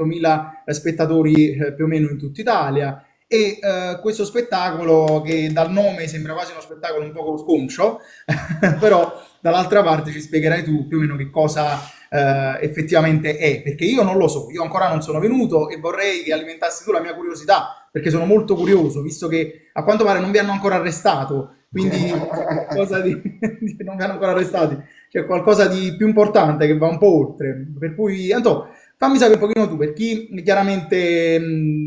100.000 spettatori più o meno in tutta Italia. E questo spettacolo, che dal nome sembra quasi uno spettacolo un poco sconcio, però dall'altra parte ci spiegherai tu più o meno che cosa effettivamente è, perché io non lo so, io ancora non sono venuto e vorrei che alimentassi tu la mia curiosità, perché sono molto curioso, visto che a quanto pare non vi hanno ancora arrestato, quindi c'è qualcosa di... non vi hanno ancora arrestati, c'è qualcosa di più importante che va un po' oltre. Per cui, Anto, fammi sapere un pochino tu, per chi chiaramente,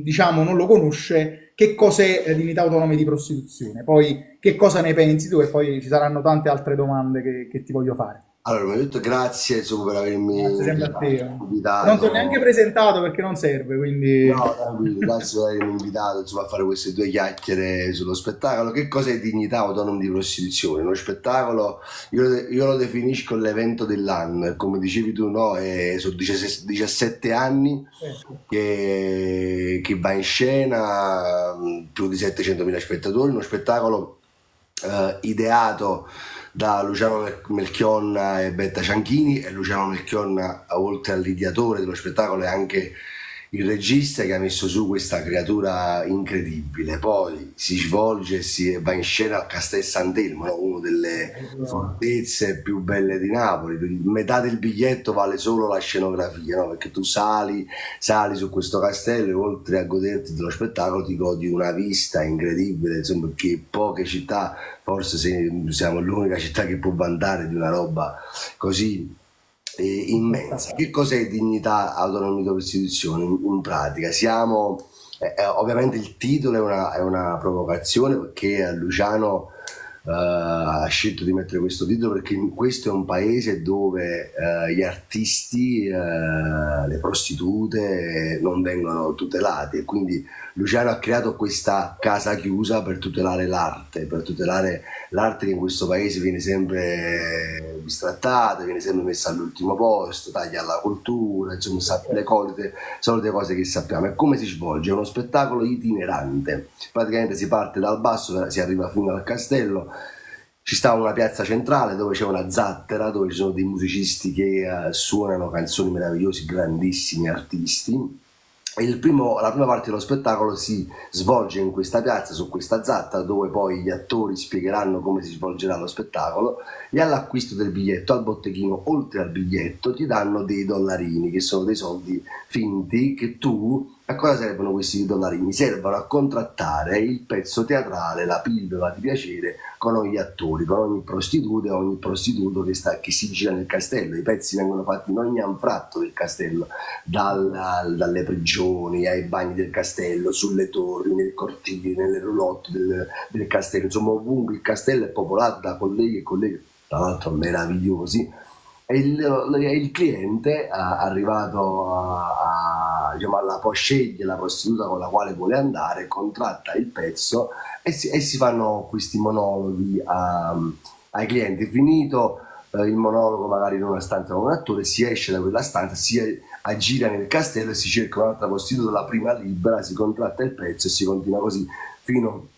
diciamo, non lo conosce, che cos'è Dignità Autonome di Prostituzione, poi che cosa ne pensi tu e poi ci saranno tante altre domande che ti voglio fare. Allora, mi ha detto grazie insomma, per avermi Grazie sempre a te. Non ti ho neanche invitato. presentato perché non serve, quindi... No, tranquillo, grazie per avermi invitato insomma, a fare queste due chiacchiere sullo spettacolo. Che cos'è Dignità Autonoma di Prostituzione? Uno spettacolo, io lo definisco l'evento dell'anno, e come dicevi tu, no, sono 17 anni Certo. che va in scena, più di 700.000 spettatori, uno spettacolo ideato da Luciano Melchionna e Betta Cianchini, e Luciano Melchionna, oltre all'ideatore dello spettacolo, è anche il regista che ha messo su questa creatura incredibile. Poi si svolge e si va in scena al Castel Sant'Elmo, no? Una delle fortezze più belle di Napoli. Metà del biglietto vale solo la scenografia, no? Perché tu sali su questo castello e oltre a goderti dello spettacolo ti godi una vista incredibile, insomma, che poche città, forse siamo l'unica città che può vantare di una roba così immensa. Che cos'è Dignità Autonomia di Costituzione? In pratica siamo, ovviamente il titolo è una provocazione, perché Luciano ha scelto di mettere questo titolo perché questo è un paese dove gli artisti, le prostitute non vengono tutelati, e quindi Luciano ha creato questa casa chiusa per tutelare l'arte, per tutelare l'arte che in questo paese viene sempre bistrattata, viene sempre messa all'ultimo posto, taglia alla cultura, insomma solite cose che sappiamo. E come si svolge? È uno spettacolo itinerante, praticamente si parte dal basso, si arriva fino al castello. Ci sta una piazza centrale dove c'è una zattera, dove ci sono dei musicisti che suonano canzoni meravigliose, grandissimi artisti. E la prima parte dello spettacolo si svolge in questa piazza, su questa zattera, dove poi gli attori spiegheranno come si svolgerà lo spettacolo, e all'acquisto del biglietto, al botteghino, oltre al biglietto, ti danno dei dollarini, che sono dei soldi finti che tu... A cosa servono questi dollarini? Servono a contrattare il pezzo teatrale, la pillola di piacere con ogni attori, con ogni prostituta e ogni prostituto che si gira nel castello. I pezzi vengono fatti in ogni anfratto del castello, dalle prigioni ai bagni del castello, sulle torri, nei cortili, nelle roulotte del castello, insomma ovunque il castello è popolato da colleghi e colleghe, tra l'altro meravigliosi, e il cliente arrivato diciamo, può scegliere la prostituta con la quale vuole andare, contratta il pezzo e si fanno questi monologhi ai clienti. Finito il monologo, magari in una stanza con un attore, si esce da quella stanza, si aggira nel castello e si cerca un'altra prostituta, la prima libera, si contratta il pezzo e si continua così fino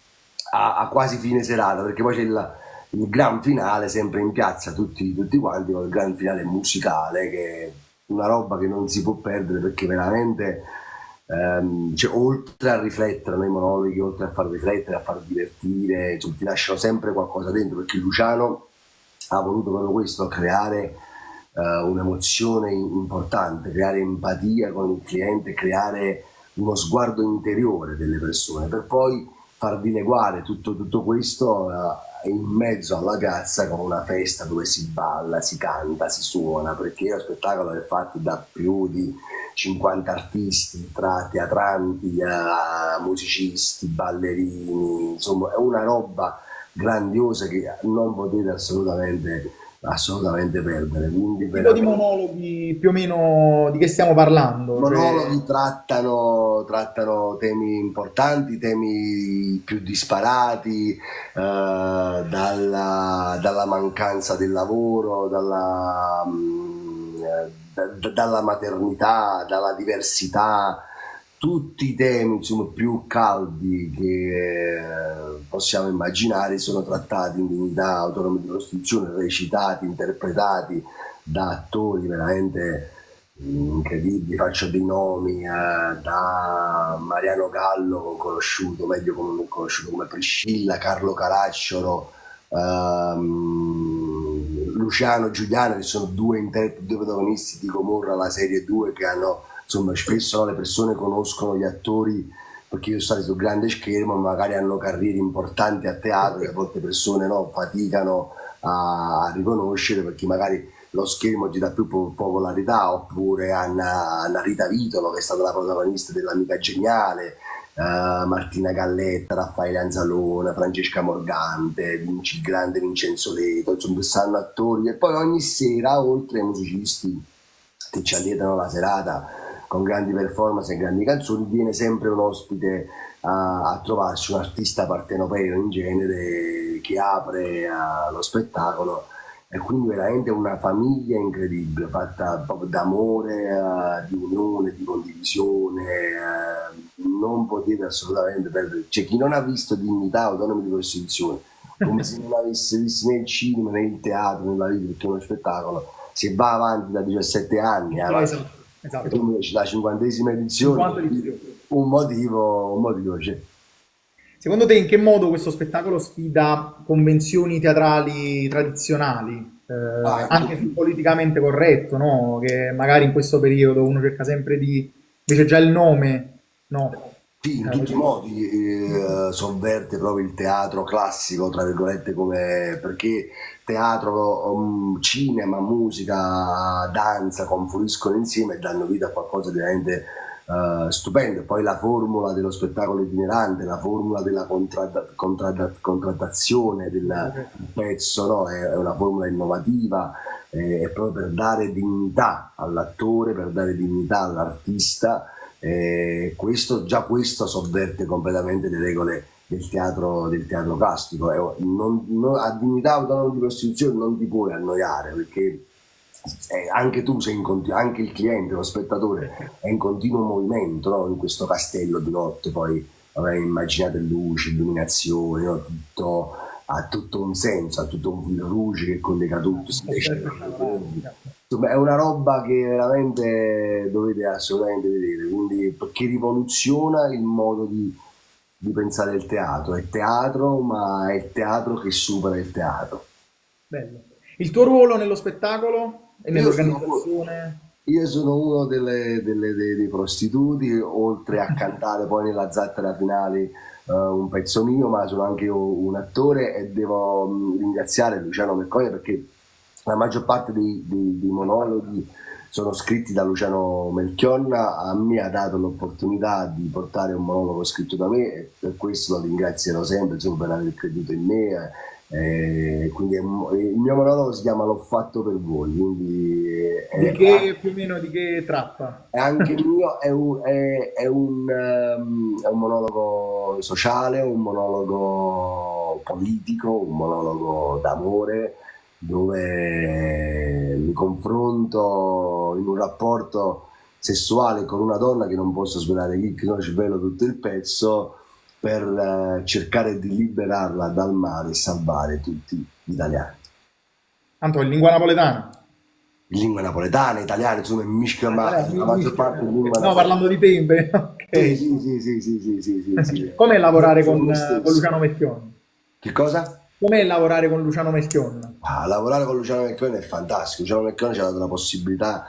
a quasi fine serata, perché poi c'è il gran finale sempre in piazza, tutti quanti, con il gran finale musicale, che è una roba che non si può perdere, perché veramente cioè, oltre a riflettere nei monologhi, oltre a far riflettere, a far divertire, cioè, ti lasciano sempre qualcosa dentro, perché Luciano ha voluto proprio questo, creare un'emozione importante, creare empatia con il cliente, creare uno sguardo interiore delle persone, per poi far dileguare tutto questo in mezzo alla piazza con una festa dove si balla, si canta, si suona, perché lo spettacolo è fatto da più di 50 artisti, tra teatranti, musicisti, ballerini, insomma è una roba grandiosa che non potete assolutamente perdere. Quindi Tipo di veramente monologhi più o meno di che stiamo parlando? Cioè, monologhi trattano temi importanti, temi più disparati, dalla mancanza del lavoro, dalla maternità, dalla diversità, tutti i temi insomma, più caldi che possiamo immaginare sono trattati in Dignità Autonoma di Prostituzione, recitati, interpretati da attori veramente incredibili, faccio dei nomi, da Mariano Gallo, conosciuto, meglio conosciuto come Priscilla, Carlo Caracciolo, Luciano Giuliano, che sono due protagonisti di Gomorra, la serie 2, che hanno, insomma, spesso no, le persone conoscono gli attori perché io sono stati sul grande schermo, magari hanno carriere importanti a teatro e a volte persone no, faticano a riconoscere perché magari lo schermo ti dà più popolarità, oppure Anna Rita Vitolo, che è stata la protagonista dell'Amica Geniale, Martina Galletta, Raffaele Anzalone, Francesca Morgante, il grande Vincenzo Leto, insomma, stanno attori e poi ogni sera, oltre ai musicisti che ci allietano la serata con grandi performance e grandi canzoni, viene sempre un ospite a trovarci, un artista partenopeo in genere che apre lo spettacolo e quindi veramente una famiglia incredibile, fatta proprio d'amore, di unione, di condivisione. Non potete assolutamente perdere. C'è chi non ha visto Dignità, Autonomi di Costituzione, come se non avesse visto né il cinema né il teatro nella vita, perché è uno spettacolo. Se va avanti da 17 anni, Esatto, esatto. la 50esima edizione, 50 edizioni. un motivo c'è. Secondo te in che modo questo spettacolo sfida convenzioni teatrali tradizionali, Ah, anche sul politicamente corretto, no? Che magari in questo periodo uno cerca sempre di, invece già il nome, no? sì, in tutti i modi sovverte proprio il teatro classico, tra virgolette, come perché teatro, cinema, musica, danza confluiscono insieme e danno vita a qualcosa di veramente stupendo. E poi la formula dello spettacolo itinerante, la formula della contrattazione del pezzo, no? È una formula innovativa, è proprio per dare dignità all'attore, per dare dignità all'artista. Già questo sovverte completamente le regole del teatro classico. A dignità autonoma di Costituzione non ti puoi annoiare perché anche tu sei anche il cliente, lo spettatore è in continuo movimento, no? In questo castello di notte. Poi vabbè, immaginate luci, illuminazioni, no? Tutto, ha tutto un senso, ha tutto un fil rouge che collega tutto, si insomma, è una roba che veramente dovete assolutamente vedere, quindi perché rivoluziona il modo di pensare il teatro. È teatro, ma è il teatro che supera il teatro. Bello. Il tuo ruolo nello spettacolo e Io sono, nell'organizzazione? io sono uno dei prostituti, oltre a cantare poi nella zattera finale un pezzo mio, ma sono anche io un attore e devo ringraziare Luciano Merconia perché la maggior parte dei monologhi sono scritti da Luciano Melchionna, a me ha dato l'opportunità di portare un monologo scritto da me e per questo lo ringrazierò sempre, insomma, per aver creduto in me. Quindi il mio monologo si chiama L'ho fatto per voi, quindi Di che più o meno di che tratta? è anche il mio, è un monologo sociale, un monologo politico, un monologo d'amore, dove mi confronto in un rapporto sessuale con una donna che non posso svelare chi, che non svelo tutto il pezzo, per cercare di liberarla dal mare e salvare tutti gli italiani. Tanto in lingua napoletana. In lingua napoletana, italiana, insomma, in mischia, Ah, ma la maggior parte in lingua no, parlando napoletana. di tempe, Sì, ok. sì, sì, sì, sì, sì, sì, sì, sì. Com'è lavorare Sono me con stesso. Luciano Melchionni? Che cosa? Com'è lavorare con Luciano Melchionni? Lavorare con Luciano Mecconi è fantastico. Luciano Mecconi ci ha dato la possibilità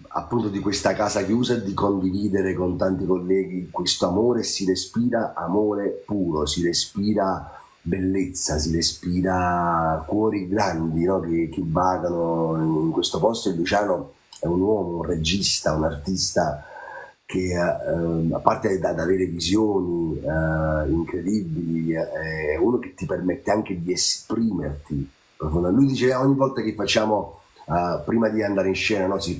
appunto di questa casa chiusa e di condividere con tanti colleghi questo amore. Si respira amore puro, si respira bellezza, si respira cuori grandi, no? Che vagano in questo posto. E Luciano è un uomo, un regista, un artista che a parte da avere visioni incredibili, è uno che ti permette anche di esprimerti profondamente. Lui dice ogni volta che facciamo, prima di andare in scena, no, si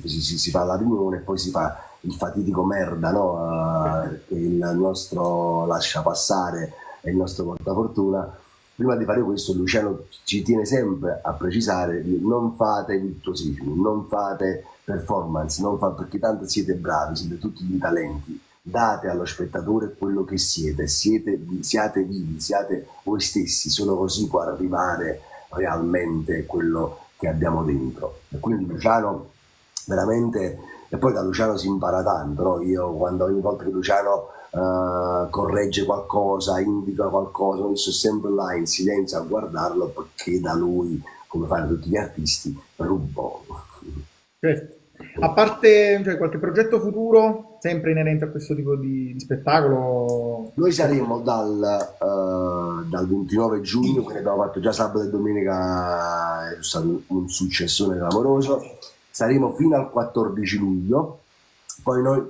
fa la riunione e poi si fa il fatidico merda, no, che il nostro lascia passare e il nostro portafortuna. Prima di fare questo Luciano ci tiene sempre a precisare non fate virtuosismi, non fate performance, non fa, perché tanto siete bravi, siete tutti di talenti, date allo spettatore quello che siate vivi, siate voi stessi, solo così può arrivare realmente quello che abbiamo dentro. E quindi Luciano veramente, e poi da Luciano si impara tanto, no? Io quando ogni volta che Luciano corregge qualcosa, indica qualcosa, io sto sempre là in silenzio a guardarlo perché da lui, come fanno tutti gli artisti, rubo. Certo. A parte, cioè, qualche progetto futuro, sempre inerente a questo tipo di spettacolo? Noi saremo dal 29 giugno, quindi abbiamo fatto già sabato e domenica, è stato un successone clamoroso, saremo fino al 14 luglio, poi noi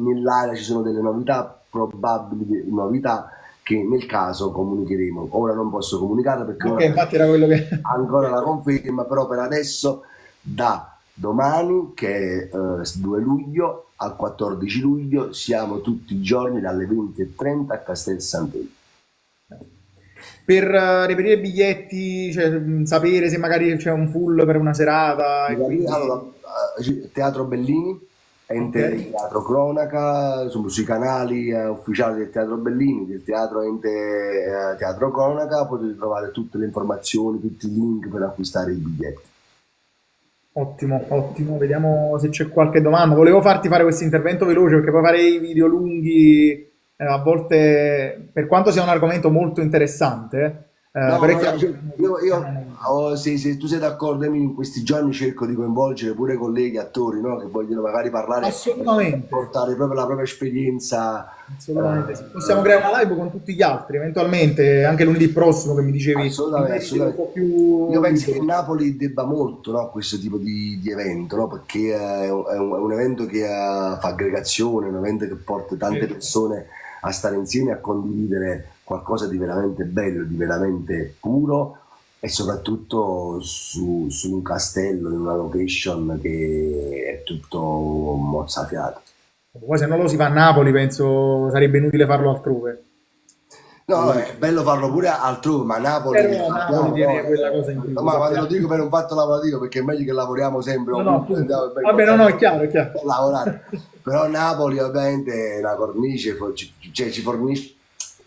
nell'area ci sono delle novità, probabili novità che nel caso comunicheremo. Ora non posso comunicare perché Ok, ora infatti era quello che... ancora la conferma, però per adesso da domani, che è 2 luglio, al 14 luglio siamo tutti i giorni dalle 20:30 a Castel Sant'Elmo. Per reperire biglietti, cioè, sapere se magari c'è un full per una serata e Allora, quindi... Teatro Bellini, Ok, ente di Teatro Cronaca, insomma, sui canali ufficiali del Teatro Bellini, del Teatro Ente Teatro Cronaca, potete trovare tutte le informazioni, tutti i link per acquistare i biglietti. ottimo, ottimo. Vediamo se c'è qualche domanda. Volevo farti fare questo intervento veloce perché poi fare i video lunghi a volte, per quanto sia un argomento molto interessante, No, però è ma chiaro che se tu sei d'accordo, Emily, in questi giorni cerco di coinvolgere pure colleghi, attori, no? Che vogliono magari parlare e assolutamente. portare proprio la propria esperienza. Assolutamente sì. Possiamo creare una live con tutti gli altri, eventualmente anche lunedì prossimo che mi dicevi di Assolutamente, mettere un assolutamente. po' Io più penso che libero. Napoli debba molto, no, a questo tipo di evento, no? Perché è un evento che fa aggregazione, è un evento che porta tante Certo. persone a stare insieme, a condividere qualcosa di veramente bello, di veramente puro e soprattutto su un castello, in una location che è tutto mozzafiato. Poi se non lo si fa a Napoli, penso sarebbe inutile farlo altrove. No, no, è bello farlo pure altrove, ma Napoli Però Napoli sappiamo, no? tiene quella cosa in più, lo Ma te lo sappiamo. dico per un fatto lavorativo, perché è meglio che lavoriamo sempre No, no, ovunque appunto. andiamo, per Vabbè, no, no, è chiaro, è chiaro. per lavorare. Però Napoli ovviamente è una cornice, cioè ci fornisce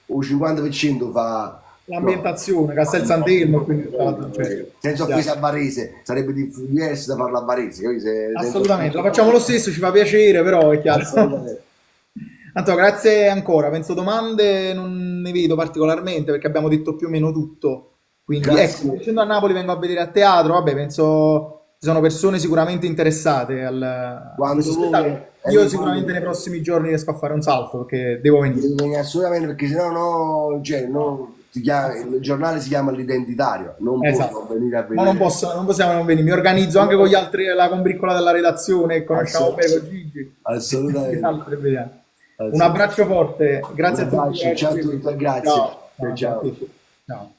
un 50% fa... No, L'ambientazione, Castel Sant'Elmo, quindi tutta l'altra gente. senza Chiaro. offesa a Varese, sarebbe diverso da farlo a Varese, capito? Senza Assolutamente, lo offesa. facciamo lo stesso, ci fa piacere, però è chiaro. Assolutamente. Antonio, grazie ancora. Penso domande non ne vedo particolarmente perché abbiamo detto più o meno tutto. Quindi ecco, Grazie. essendo a Napoli vengo a vedere a teatro, vabbè, penso ci sono persone sicuramente interessate a questo Quando vuoi, spettacolo. Io Emi, sicuramente nei quando prossimi giorni riesco a fare un salto perché devo venire. devi venire assolutamente perché sennò no, cioè, il giornale si chiama l'identitario, non puoi non Esatto. venire a Ma non vedere. posso, non possiamo non venire. Mi organizzo anche con gli altri, la combriccola della redazione, conosciamo bene con Gigi. Gli Assolutamente. altri vediamo. Un Assolutamente. abbraccio forte, Un grazie a tutti abbraccio, per aver ciao a tutti, seguito. grazie. Ciao, Ciao, ciao, ciao a ciao. te. Ciao.